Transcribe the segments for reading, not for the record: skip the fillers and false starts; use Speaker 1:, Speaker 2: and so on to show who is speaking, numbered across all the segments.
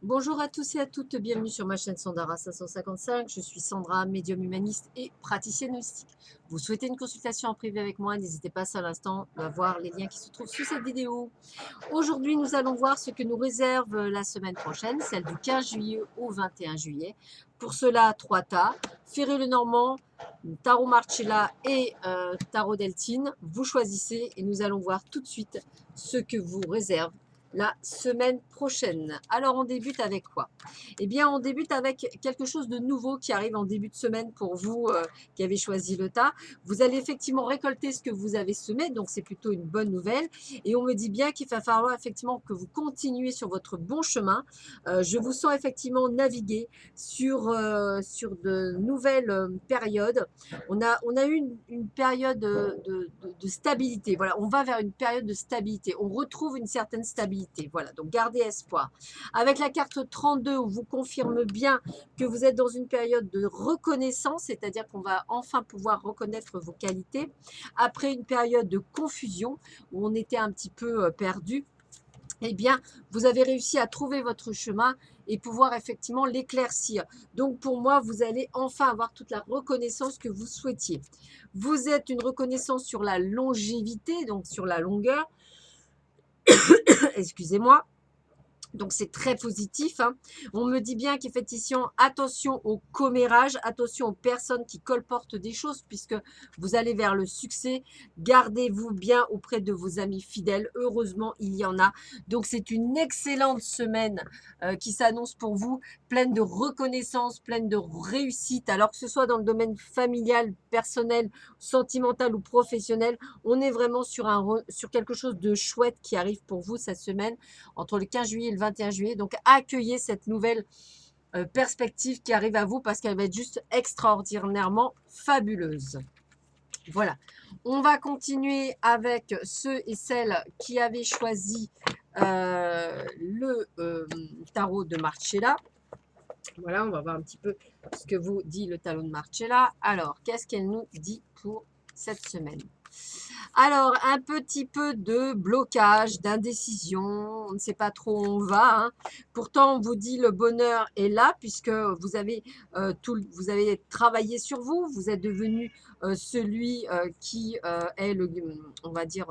Speaker 1: Bonjour à tous et à toutes, bienvenue sur ma chaîne Sandara 555. Je suis Sandra, médium humaniste et praticienne holistique. Vous souhaitez une consultation en privé avec moi, n'hésitez pas à l'instant à voir les liens qui se trouvent sous cette vidéo. Aujourd'hui, nous allons voir ce que nous réserve la semaine prochaine, celle du 15 juillet au 21 juillet. Pour cela, 3 tas, Ferré-Lenormand, Tarot Marcella et Tarot Deltine. Vous choisissez et nous allons voir tout de suite ce que vous réserve la semaine prochaine. Alors, on débute avec quoi? Eh bien, on débute avec quelque chose de nouveau qui arrive en début de semaine pour vous qui avez choisi le tas. Vous allez effectivement récolter ce que vous avez semé, donc c'est plutôt une bonne nouvelle. Et on me dit bien qu'il va falloir effectivement que vous continuez sur votre bon chemin. Je vous sens effectivement naviguer sur de nouvelles périodes. On a eu une période de stabilité. Voilà, on va vers une période de stabilité. On retrouve une certaine stabilité. Voilà, donc gardez espoir. Avec la carte 32, on vous confirme bien que vous êtes dans une période de reconnaissance, c'est-à-dire qu'on va enfin pouvoir reconnaître vos qualités. Après une période de confusion, où on était un petit peu perdu, eh bien, vous avez réussi à trouver votre chemin et pouvoir effectivement l'éclaircir. Donc, pour moi, vous allez enfin avoir toute la reconnaissance que vous souhaitiez. Vous êtes une reconnaissance sur la longévité, donc sur la longueur. Excusez-moi. Donc, c'est très positif. Hein. On me dit bien qu'effectivement, attention au commérage, attention aux personnes qui colportent des choses, puisque vous allez vers le succès. Gardez-vous bien auprès de vos amis fidèles. Heureusement, il y en a. Donc, c'est une excellente semaine qui s'annonce pour vous, pleine de reconnaissance, pleine de réussite. Alors que ce soit dans le domaine familial, personnel, sentimental ou professionnel, on est vraiment sur quelque chose de chouette qui arrive pour vous cette semaine entre le 15 juillet et le 21 juillet. Donc, accueillez cette nouvelle perspective qui arrive à vous parce qu'elle va être juste extraordinairement fabuleuse. Voilà. On va continuer avec ceux et celles qui avaient choisi le tarot de Marcella. Voilà, on va voir un petit peu ce que vous dit le tarot de Marcella. Alors, qu'est-ce qu'elle nous dit pour cette semaine? Alors, un petit peu de blocage, d'indécision, on ne sait pas trop où on va. Hein. Pourtant, on vous dit le bonheur est là puisque vous avez travaillé sur vous, vous êtes devenu celui qui est on va dire,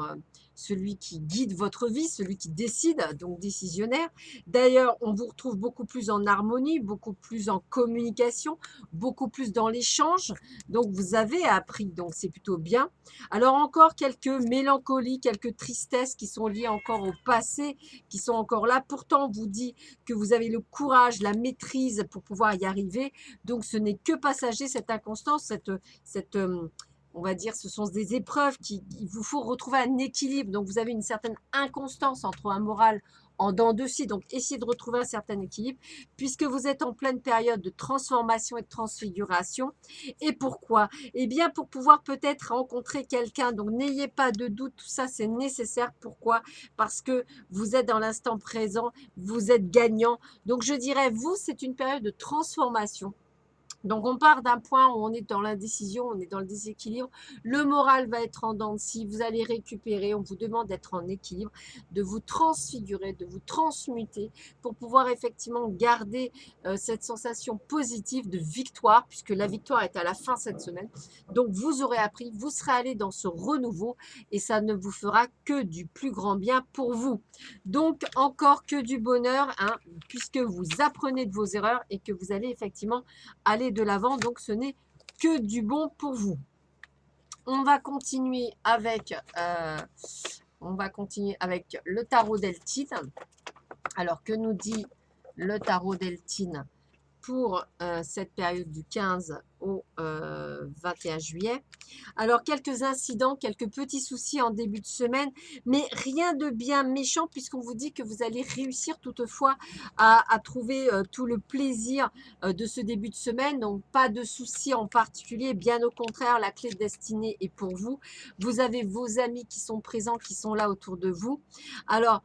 Speaker 1: celui qui guide votre vie, celui qui décide, donc décisionnaire. D'ailleurs, on vous retrouve beaucoup plus en harmonie, beaucoup plus en communication, beaucoup plus dans l'échange. Donc, vous avez appris, donc c'est plutôt bien. Alors encore quelques mélancolies, quelques tristesses qui sont liées encore au passé, qui sont encore là. Pourtant, on vous dit que vous avez le courage, la maîtrise pour pouvoir y arriver. Donc, ce n'est que passager, cette inconstance, on va dire, ce sont des épreuves il vous faut retrouver un équilibre. Donc, vous avez une certaine inconstance entre un moral en dents de scie. Donc, essayez de retrouver un certain équilibre puisque vous êtes en pleine période de transformation et de transfiguration. Et pourquoi? Eh bien, pour pouvoir peut-être rencontrer quelqu'un. Donc, n'ayez pas de doute, tout ça, c'est nécessaire. Pourquoi? Parce que vous êtes dans l'instant présent, vous êtes gagnant. Donc, je dirais, vous, c'est une période de transformation. Donc, on part d'un point où on est dans l'indécision, on est dans le déséquilibre. Le moral va être en dents de scie. Vous allez récupérer. On vous demande d'être en équilibre, de vous transfigurer, de vous transmuter pour pouvoir effectivement garder cette sensation positive de victoire, puisque la victoire est à la fin cette semaine. Donc, vous aurez appris, vous serez allé dans ce renouveau et ça ne vous fera que du plus grand bien pour vous. Donc, encore que du bonheur, hein, puisque vous apprenez de vos erreurs et que vous allez effectivement aller de l'avant. Donc, ce n'est que du bon pour vous. On va continuer avec, le tarot Deltine. Alors, que nous dit le tarot Deltine pour cette période du 15 au 21 juillet. Alors, quelques incidents, quelques petits soucis en début de semaine, mais rien de bien méchant puisqu'on vous dit que vous allez réussir toutefois à trouver tout le plaisir de ce début de semaine. Donc, pas de soucis en particulier, bien au contraire, la clé de destinée est pour vous. Vous avez vos amis qui sont présents, qui sont là autour de vous. Alors,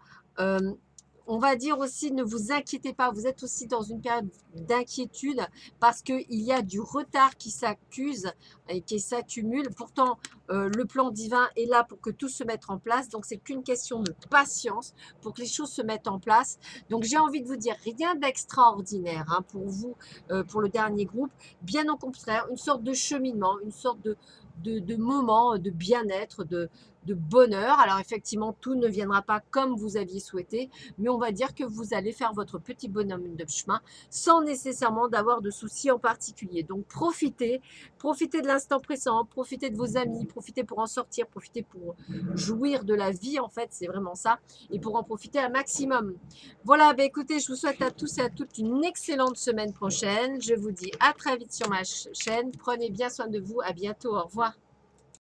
Speaker 1: on va dire aussi, ne vous inquiétez pas, vous êtes aussi dans une période d'inquiétude parce qu'il y a du retard qui s'accuse et qui s'accumule. Pourtant, Le plan divin est là pour que tout se mette en place. Donc, c'est qu'une question de patience pour que les choses se mettent en place. Donc, j'ai envie de vous dire, rien d'extraordinaire hein, pour vous, pour le dernier groupe. Bien au contraire, une sorte de cheminement, une sorte de moment de bien-être, de bonheur. Alors effectivement, tout ne viendra pas comme vous aviez souhaité, mais on va dire que vous allez faire votre petit bonhomme de chemin sans nécessairement d'avoir de soucis en particulier. Donc profitez, profitez de l'instant présent, profitez de vos amis, profitez pour en sortir, profitez pour jouir de la vie en fait, c'est vraiment ça, et pour en profiter un maximum. Voilà, bah écoutez, je vous souhaite à tous et à toutes une excellente semaine prochaine. Je vous dis à très vite sur ma chaîne. Prenez bien soin de vous. À bientôt. Au revoir.